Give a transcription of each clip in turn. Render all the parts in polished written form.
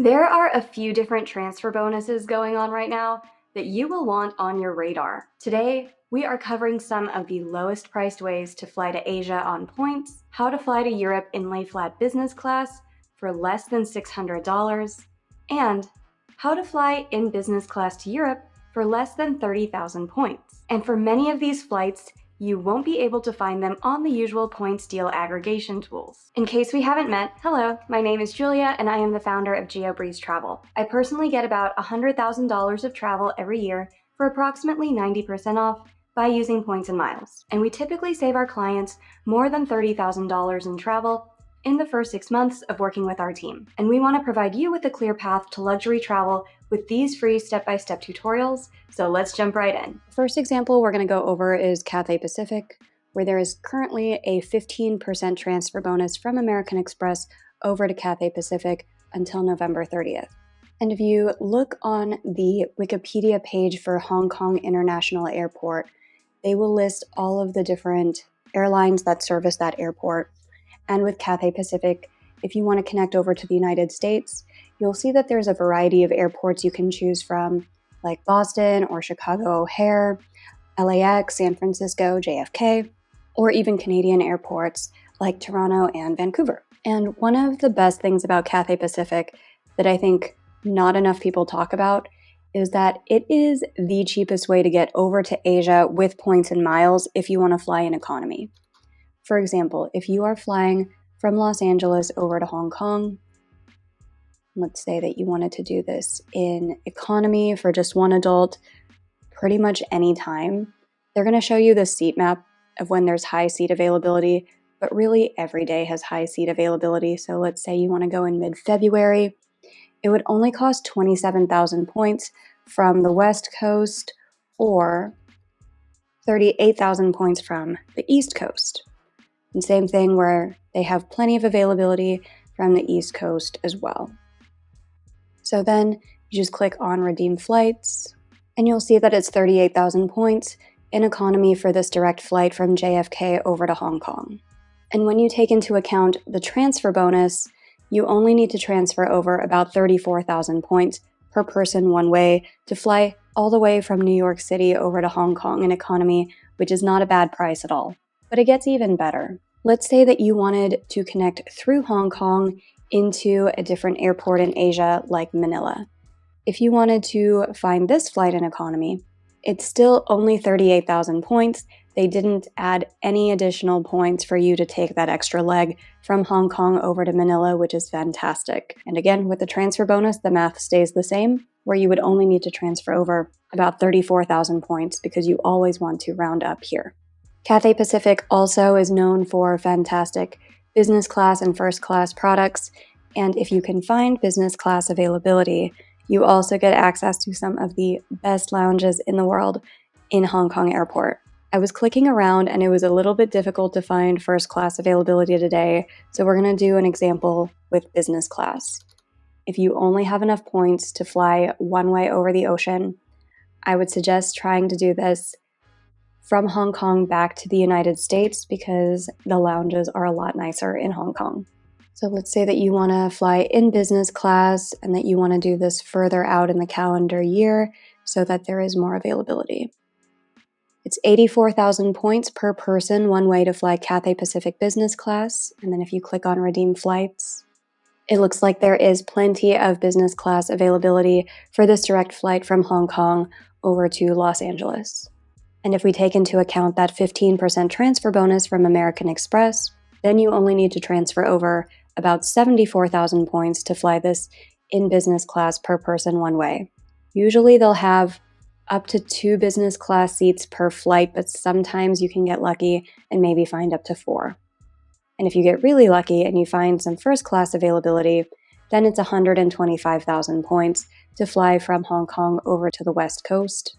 There are a few different transfer bonuses going on right now that you will want on your radar. Today, we are covering some of the lowest priced ways to fly to Asia on points, how to fly to Europe in lay-flat business class for less than $600, and how to fly in business class to Europe for less than 30,000 points. And for many of these flights, you won't be able to find them on the usual points deal aggregation tools. In case we haven't met, hello, my name is Julia and I am the founder of GeoBreeze Travel. I personally get about $100,000 of travel every year for approximately 90% off by using points and miles. And we typically save our clients more than $30,000 in travel in the first 6 months of working with our team. And we want to provide you with a clear path to luxury travel with these free step-by-step tutorials, so let's jump right in. The first example we're going to go over is Cathay Pacific, where there is currently a 15% transfer bonus from American Express over to Cathay Pacific until November 30th. And if you look on the Wikipedia page for Hong Kong International Airport, they will list all of the different airlines that service that airport. And with Cathay Pacific, if you want to connect over to the United States, you'll see that there's a variety of airports you can choose from, like Boston or Chicago O'Hare, LAX, San Francisco, JFK, or even Canadian airports like Toronto and Vancouver. And one of the best things about Cathay Pacific that I think not enough people talk about is that it is the cheapest way to get over to Asia with points and miles if you want to fly in economy. For example, if you are flying from Los Angeles over to Hong Kong, let's say that you wanted to do this in economy for just one adult, pretty much any time, they're going to show you the seat map of when there's high seat availability, but really every day has high seat availability. So let's say you want to go in mid-February, it would only cost 27,000 points from the West Coast or 38,000 points from the East Coast. And same thing where they have plenty of availability from the East Coast as well. So then you just click on Redeem Flights, and you'll see that it's 38,000 points in economy for this direct flight from JFK over to Hong Kong. And when you take into account the transfer bonus, you only need to transfer over about 34,000 points per person one way to fly all the way from New York City over to Hong Kong in economy, which is not a bad price at all. But it gets even better. Let's say that you wanted to connect through Hong Kong into a different airport in Asia like Manila. If you wanted to find this flight in economy, it's still only 38,000 points. They didn't add any additional points for you to take that extra leg from Hong Kong over to Manila, which is fantastic. And again, with the transfer bonus, the math stays the same, where you would only need to transfer over about 34,000 points because you always want to round up here. Cathay Pacific also is known for fantastic business class and first class products, and if you can find business class availability, you also get access to some of the best lounges in the world in Hong Kong Airport. I was clicking around and it was a little bit difficult to find first class availability today, so we're going to do an example with business class. If you only have enough points to fly one way over the ocean, I would suggest trying to do this from Hong Kong back to the United States because the lounges are a lot nicer in Hong Kong. So let's say that you want to fly in business class and that you want to do this further out in the calendar year so that there is more availability. It's 84,000 points per person one way to fly Cathay Pacific business class, and then if you click on Redeem Flights, it looks like there is plenty of business class availability for this direct flight from Hong Kong over to Los Angeles. And if we take into account that 15% transfer bonus from American Express, then you only need to transfer over about 74,000 points to fly this in business class per person one way. Usually they'll have up to 2 business class seats per flight, but sometimes you can get lucky and maybe find up to 4. And if you get really lucky and you find some first class availability, then it's 125,000 points to fly from Hong Kong over to the West Coast,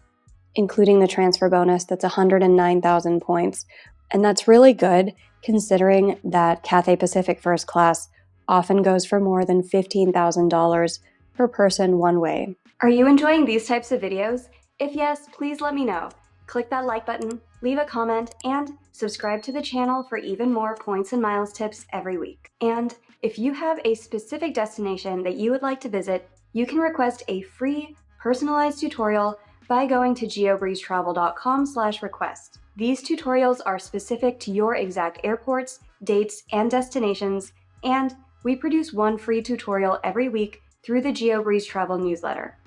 including the transfer bonus. That's 109,000 points. And that's really good considering that Cathay Pacific First Class often goes for more than $15,000 per person one way. Are you enjoying these types of videos? If yes, please let me know. Click that like button, leave a comment, and subscribe to the channel for even more points and miles tips every week. And If you have a specific destination that you would like to visit, you can request a free, personalized tutorial by going to geobreezetravel.com/request. These tutorials are specific to your exact airports, dates, and destinations, and we produce one free tutorial every week through the GeoBreeze Travel newsletter,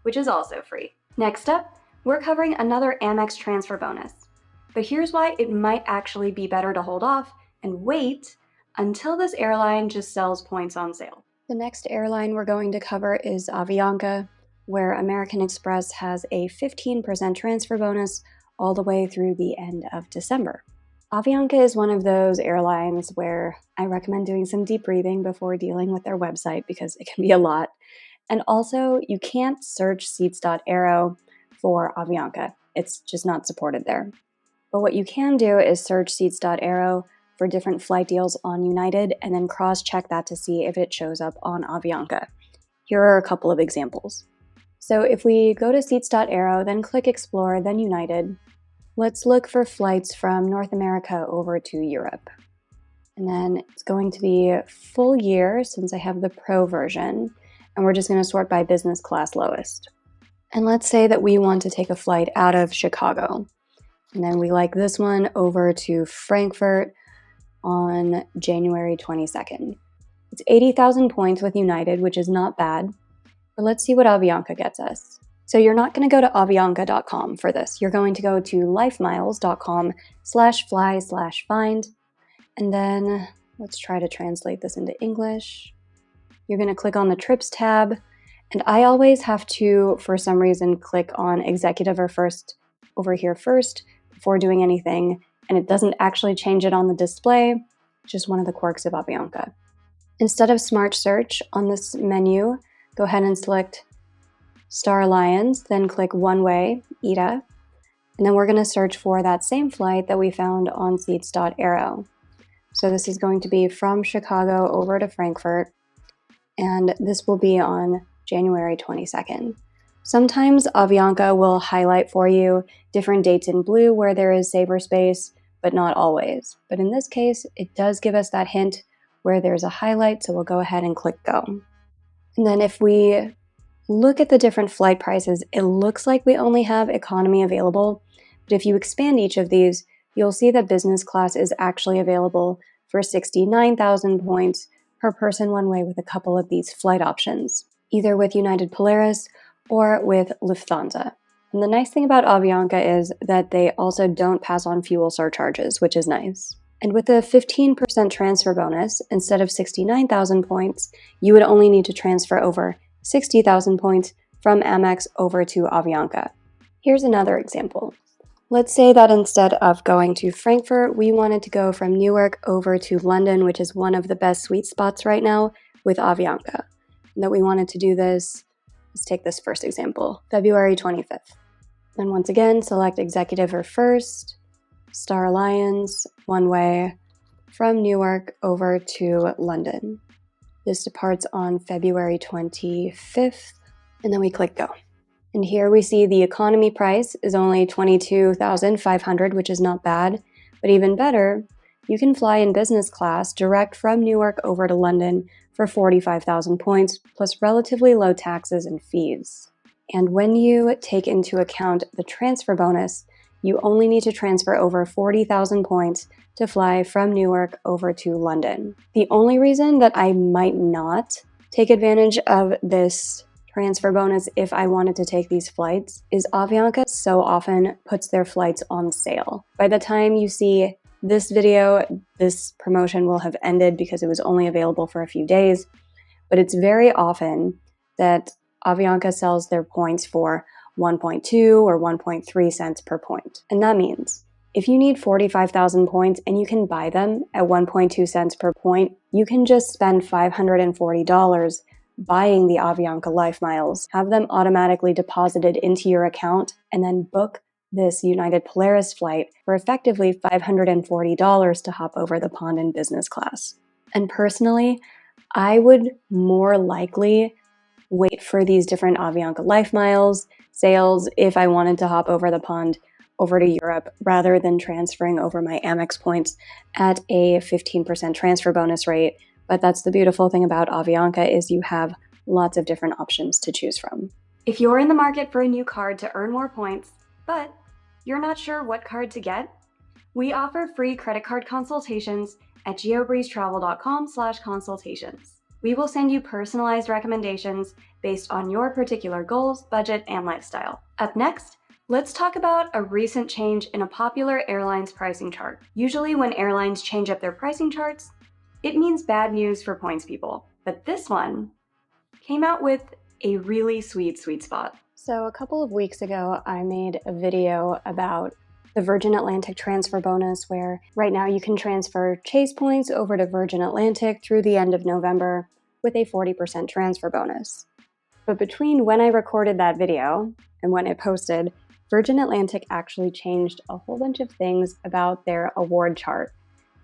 which is also free. Next up, we're covering another Amex transfer bonus. But here's why it might actually be better to hold off and wait until this airline just sells points on sale. The next airline we're going to cover is Avianca, where American Express has a 15% transfer bonus all the way through the end of December. Avianca is one of those airlines where I recommend doing some deep breathing before dealing with their website because it can be a lot. And also, you can't search seats.aero for Avianca. It's just not supported there. But what you can do is search seats.aero for different flight deals on United and then cross-check that to see if it shows up on Avianca. Here are a couple of examples. So if we go to seats.aero, then click Explore, then United, let's look for flights from North America over to Europe. And then it's going to be full year since I have the Pro version, and we're just going to sort by business class lowest. And let's say that we want to take a flight out of Chicago. And then we like this one over to Frankfurt on January 22nd. It's 80,000 points with United, which is not bad. But let's see what Avianca gets us. So you're not going to go to avianca.com for this. You're going to go to lifemiles.com/fly/find. And then let's try to translate this into English. You're going to click on the Trips tab. And I always have to, for some reason, click on Executive or First over here first before doing anything. And it doesn't actually change it on the display. Just one of the quirks of Avianca. Instead of Smart Search on this menu, go ahead and select Star Alliance, then click One Way, ITA. And then we're going to search for that same flight that we found on seats.aero. So this is going to be from Chicago over to Frankfurt. And this will be on January 22nd. Sometimes Avianca will highlight for you different dates in blue where there is saver space, but not always. But in this case, it does give us that hint where there's a highlight, so we'll go ahead and click Go. And then if we look at the different flight prices, it looks like we only have economy available. But if you expand each of these, you'll see that business class is actually available for 69,000 points per person one way with a couple of these flight options, either with United Polaris or with Lufthansa. And the nice thing about Avianca is that they also don't pass on fuel surcharges, which is nice. And with a 15% transfer bonus, instead of 69,000 points, you would only need to transfer over 60,000 points from Amex over to Avianca. Here's another example. Let's say that instead of going to Frankfurt, we wanted to go from Newark over to London, which is one of the best sweet spots right now with Avianca. And that we wanted to do this, let's take this first example, February 25th. Then once again, select Executive or First, Star Alliance, One Way, from Newark over to London. This departs on February 25th, and then we click Go. And here we see the economy price is only $22,500, which is not bad, but even better, you can fly in business class direct from Newark over to London for 45,000 points, plus relatively low taxes and fees. And when you take into account the transfer bonus, you only need to transfer over 40,000 points to fly from Newark over to London. The only reason that I might not take advantage of this transfer bonus if I wanted to take these flights is Avianca so often puts their flights on sale. By the time you see this video, this promotion will have ended because it was only available for a few days, but it's very often that Avianca sells their points for 1.2 or 1.3 cents per point. And that means if you need 45,000 points and you can buy them at 1.2 cents per point, you can just spend $540 buying the Avianca Life Miles, have them automatically deposited into your account, and then book this United Polaris flight for effectively $540 to hop over the pond in business class. And personally, I would more likely wait for these different Avianca Life Miles sales if I wanted to hop over the pond over to Europe rather than transferring over my Amex points at a 15% transfer bonus rate But that's the beautiful thing about Avianca is you have lots of different options to choose from. If you're in the market for a new card to earn more points, but you're not sure what card to get, we offer free credit card consultations at geobreezetravel.com/consultations. We will send you personalized recommendations based on your particular goals, budget, and lifestyle. Up next, let's talk about a recent change in a popular airline's pricing chart. Usually when airlines change up their pricing charts, it means bad news for points people. But this one came out with a really sweet spot. So a couple of weeks ago, I made a video about the Virgin Atlantic transfer bonus, where right now you can transfer Chase points over to Virgin Atlantic through the end of November with a 40% transfer bonus. But between when I recorded that video and when it posted, Virgin Atlantic actually changed a whole bunch of things about their award chart,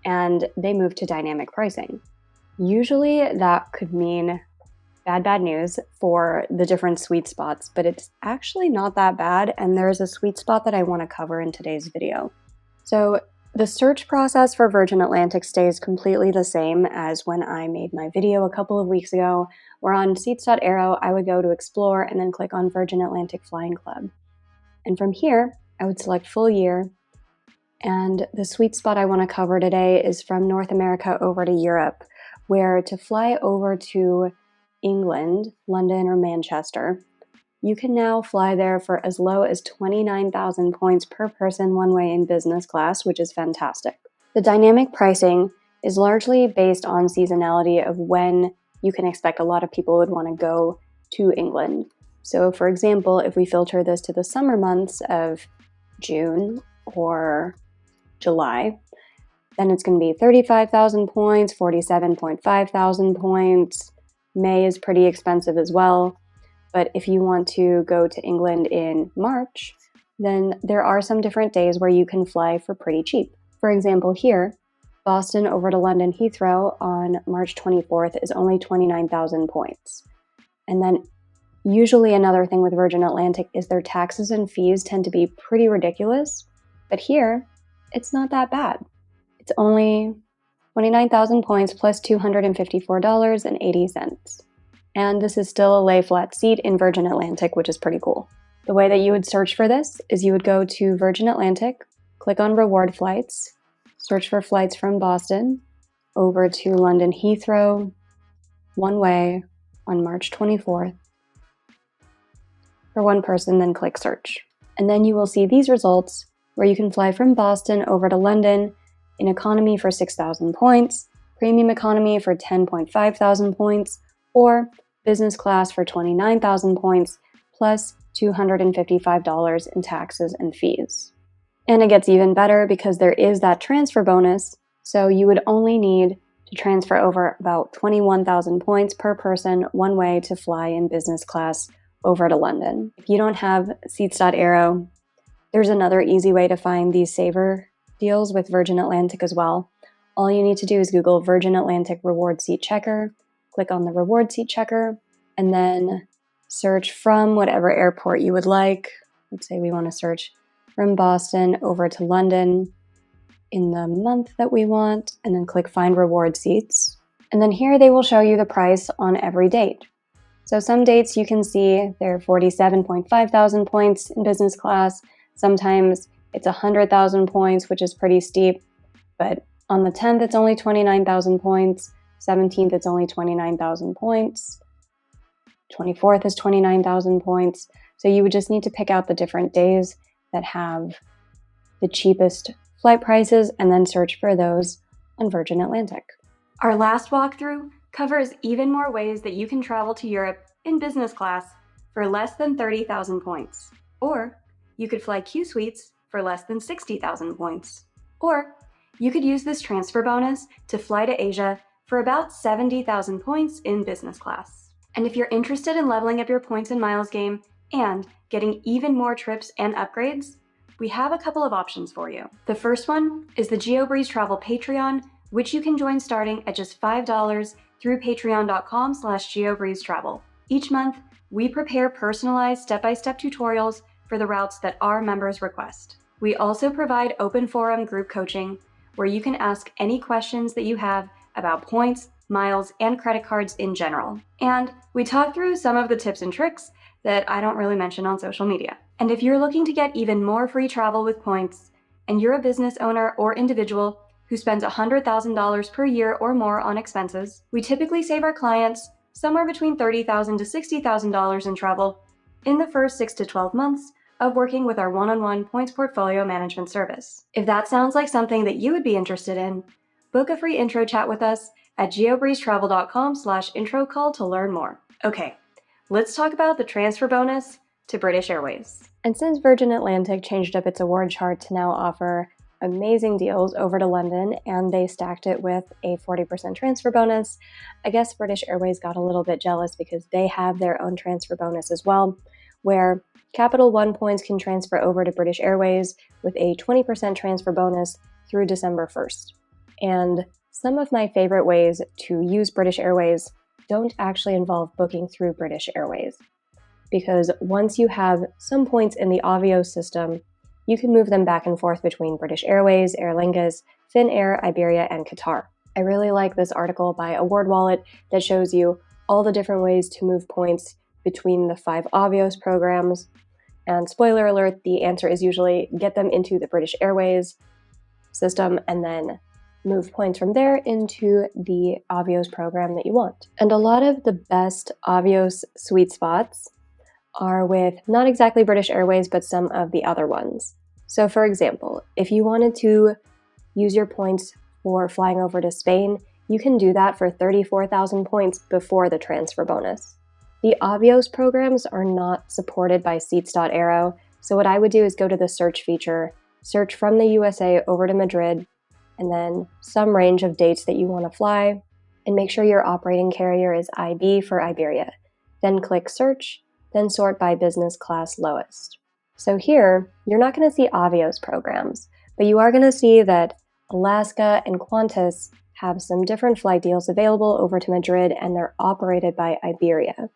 and they moved to dynamic pricing. Usually that could mean bad news for the different sweet spots, but it's actually not that bad, and there's a sweet spot that I want to cover in today's video. So the search process for Virgin Atlantic stays completely the same as when I made my video a couple of weeks ago, where on seats.aero I would go to explore and then click on Virgin Atlantic Flying Club. And from here, I would select full year, and the sweet spot I want to cover today is from North America over to Europe, where to fly over to England, London, or Manchester, you can now fly there for as low as 29,000 points per person one way in business class, which is fantastic. The dynamic pricing is largely based on seasonality of when you can expect a lot of people would want to go to England. So for example, if we filter this to the summer months of June or July, then it's going to be 35,000 points, 47.5 thousand points. May is pretty expensive as well, but if you want to go to England in March, then there are some different days where you can fly for pretty cheap. For example, here, Boston over to London Heathrow on March 24th is only 29,000 points. And then usually another thing with Virgin Atlantic is their taxes and fees tend to be pretty ridiculous, but here, it's not that bad. It's only 29,000 points plus $254.80. And this is still a lay flat seat in Virgin Atlantic, which is pretty cool. The way that you would search for this is you would go to Virgin Atlantic, click on reward flights, search for flights from Boston over to London Heathrow, one way on March 24th for one person, then click search. And then you will see these results where you can fly from Boston over to London in economy for 6,000 points, premium economy for 10.5 thousand points, or business class for 29,000 points, plus $255 in taxes and fees. And it gets even better because there is that transfer bonus, so you would only need to transfer over about 21,000 points per person one way to fly in business class over to London. If you don't have seats.aero, there's another easy way to find these saver deals with Virgin Atlantic as well. All you need to do is Google Virgin Atlantic Reward Seat Checker, click on the Reward Seat Checker, and then search from whatever airport you would like. Let's say we want to search from Boston over to London in the month that we want, and then click Find Reward Seats. And then here they will show you the price on every date. So some dates you can see they're 47.5 thousand points in business class. Sometimes it's 100,000 points, which is pretty steep, but on the 10th, it's only 29,000 points. 17th, it's only 29,000 points. 24th is 29,000 points. So you would just need to pick out the different days that have the cheapest flight prices and then search for those on Virgin Atlantic. Our last walkthrough covers even more ways that you can travel to Europe in business class for less than 30,000 points. Or you could fly Q Suites for less than 60,000 points. Or you could use this transfer bonus to fly to Asia for about 70,000 points in business class. And if you're interested in leveling up your points and miles game and getting even more trips and upgrades, we have a couple of options for you. The first one is the GeoBreeze Travel Patreon, which you can join starting at just $5 through patreon.com/geobreezetravel. Each month, we prepare personalized step-by-step tutorials for the routes that our members request. We also provide open forum group coaching where you can ask any questions that you have about points, miles, and credit cards in general. And we talk through some of the tips and tricks that I don't really mention on social media. And if you're looking to get even more free travel with points, and you're a business owner or individual who spends $100,000 per year or more on expenses, we typically save our clients somewhere between $30,000 to $60,000 in travel in the first 6 to 12 months of working with our one-on-one points portfolio management service. If that sounds like something that you would be interested in, book a free intro chat with us at geobreezetravel.com/intro call to learn more. Okay, let's talk about the transfer bonus to British Airways. And since Virgin Atlantic changed up its award chart to now offer amazing deals over to London, and they stacked it with a 40% transfer bonus, I guess British Airways got a little bit jealous because they have their own transfer bonus as well, where Capital One points can transfer over to British Airways with a 20% transfer bonus through December 1st. And some of my favorite ways to use British Airways don't actually involve booking through British Airways, because once you have some points in the Avios system, you can move them back and forth between British Airways, Aer Lingus, Finnair, Iberia, and Qatar. I really like this article by Award Wallet that shows you all the different ways to move points between the 5 Avios programs. And spoiler alert, the answer is usually get them into the British Airways system and then move points from there into the Avios program that you want. And a lot of the best Avios sweet spots are with not exactly British Airways, but some of the other ones. So for example, if you wanted to use your points for flying over to Spain, you can do that for 34,000 points before the transfer bonus. The Avios programs are not supported by Seats.aero, so what I would do is go to the search feature, search from the USA over to Madrid, and then some range of dates that you want to fly, and make sure your operating carrier is IB for Iberia. Then click search, then sort by business class lowest. So here, you're not going to see Avios programs, but you are going to see that Alaska and Qantas have some different flight deals available over to Madrid, and they're operated by Iberia.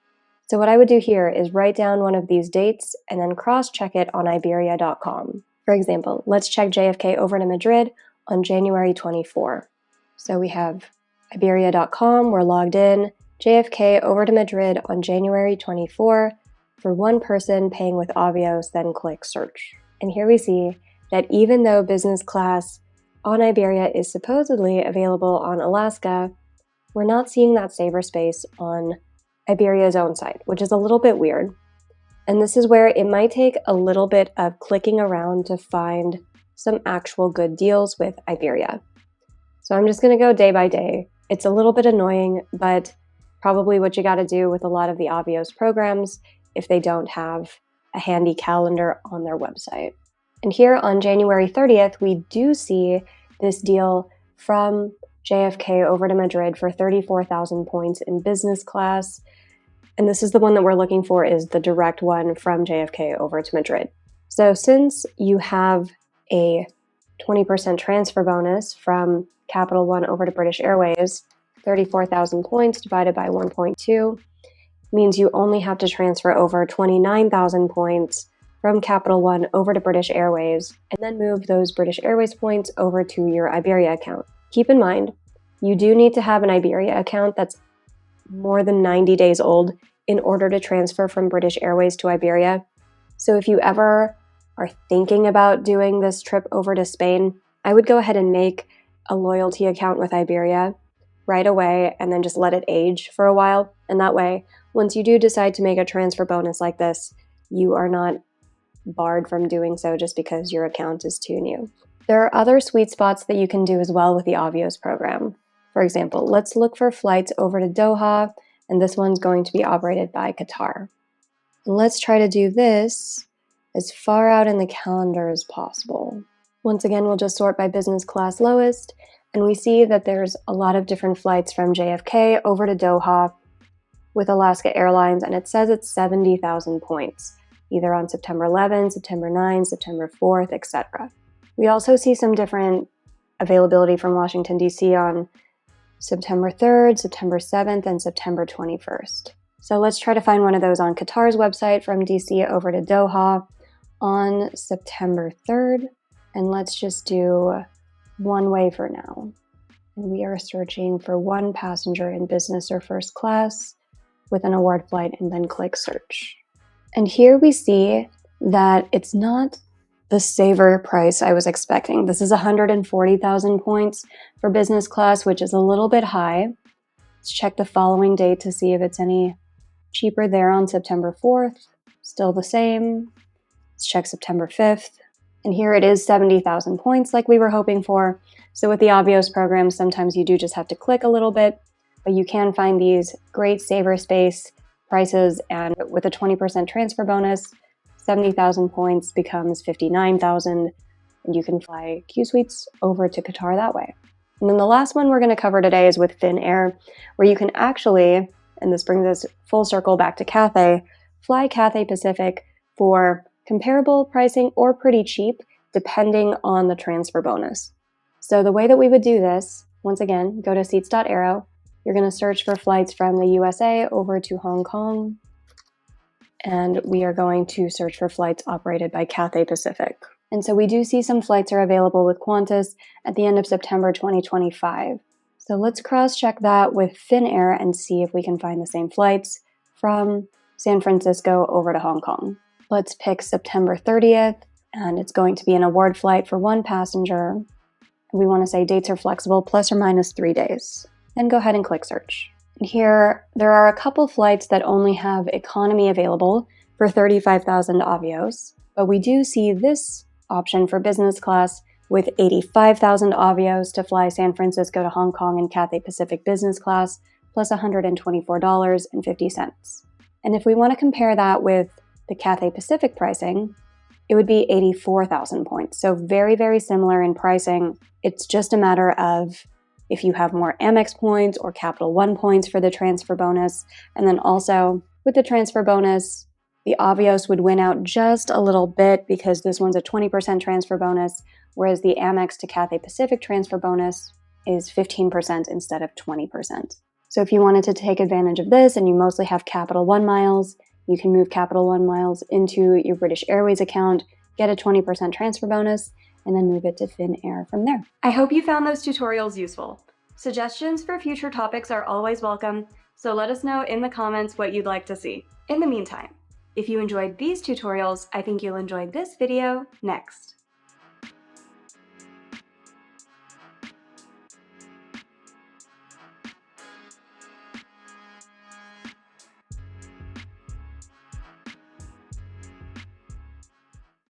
So what I would do here is write down one of these dates and then cross-check it on Iberia.com. For example, let's check JFK over to Madrid on January 24. So we have Iberia.com, we're logged in, JFK over to Madrid on January 24 for one person paying with Avios, then click search. And here we see that even though business class on Iberia is supposedly available on Alaska, we're not seeing that saver space on Iberia's own site, which is a little bit weird. And this is where it might take a little bit of clicking around to find some actual good deals with Iberia. So I'm just going to go day by day. It's a little bit annoying, but probably what you got to do with a lot of the Avios programs if they don't have a handy calendar on their website. And here on January 30th, we do see this deal from JFK over to Madrid for 34,000 points in business class. And this is the one that we're looking for, is the direct one from JFK over to Madrid. So since you have a 20% transfer bonus from Capital One over to British Airways, 34,000 points divided by 1.2 means you only have to transfer over 29,000 points from Capital One over to British Airways, and then move those British Airways points over to your Iberia account. Keep in mind, you do need to have an Iberia account that's more than 90 days old in order to transfer from British Airways to Iberia. So if you ever are thinking about doing this trip over to Spain, I would go ahead and make a loyalty account with Iberia right away and then just let it age for a while. And that way, once you do decide to make a transfer bonus like this, you are not barred from doing so just because your account is too new. There are other sweet spots that you can do as well with the Avios program. For example, let's look for flights over to Doha, and this one's going to be operated by Qatar. And let's try to do this as far out in the calendar as possible. Once again, we'll just sort by business class lowest, and we see that there's a lot of different flights from JFK over to Doha with Alaska Airlines, and it says it's 70,000 points, either on September 11th, September 9th, September 4th, etc. We also see some different availability from Washington, D.C. on September 3rd, September 7th, and September 21st. So let's try to find one of those on Qatar's website from D.C. over to Doha on September 3rd, and let's just do one way for now. And we are searching for one passenger in business or first class with an award flight, and then click search. And here we see that it's not the saver price I was expecting. This is 140,000 points for business class, which is a little bit high. Let's check the following date to see if it's any cheaper there on September 4th. Still the same. Let's check September 5th. And here it is 70,000 points like we were hoping for. So with the Avios program, sometimes you do just have to click a little bit, but you can find these great saver space prices, and with a 20% transfer bonus, 70,000 points becomes 59,000, and you can fly Q Suites over to Qatar that way. And then the last one we're going to cover today is with Finnair, where you can actually, and this brings us full circle back to Cathay, fly Cathay Pacific for comparable pricing or pretty cheap, depending on the transfer bonus. So the way that we would do this, once again, go to seats.aero. You're going to search for flights from the USA over to Hong Kong. And we are going to search for flights operated by Cathay Pacific. And so we do see some flights are available with Qantas at the end of September 2025. So let's cross-check that with Finnair and see if we can find the same flights from San Francisco over to Hong Kong. Let's pick September 30th, and it's going to be an award flight for one passenger. We want to say dates are flexible, plus or minus 3 days. Then go ahead and click search. And here, there are a couple flights that only have economy available for 35,000 Avios, but we do see this option for business class with 85,000 Avios to fly San Francisco to Hong Kong in Cathay Pacific business class, plus $124.50. And if we want to compare that with the Cathay Pacific pricing, it would be 84,000 points. So very, very similar in pricing. It's just a matter of if you have more Amex points or Capital One points for the transfer bonus. And then also with the transfer bonus, the Avios would win out just a little bit because this one's a 20% transfer bonus, whereas the Amex to Cathay Pacific transfer bonus is 15% instead of 20%. So if you wanted to take advantage of this and you mostly have Capital One miles, you can move Capital One miles into your British Airways account, get a 20% transfer bonus, and then move it to Finnair from there. I hope you found those tutorials useful. Suggestions for future topics are always welcome, so let us know in the comments what you'd like to see. In the meantime, if you enjoyed these tutorials, I think you'll enjoy this video next.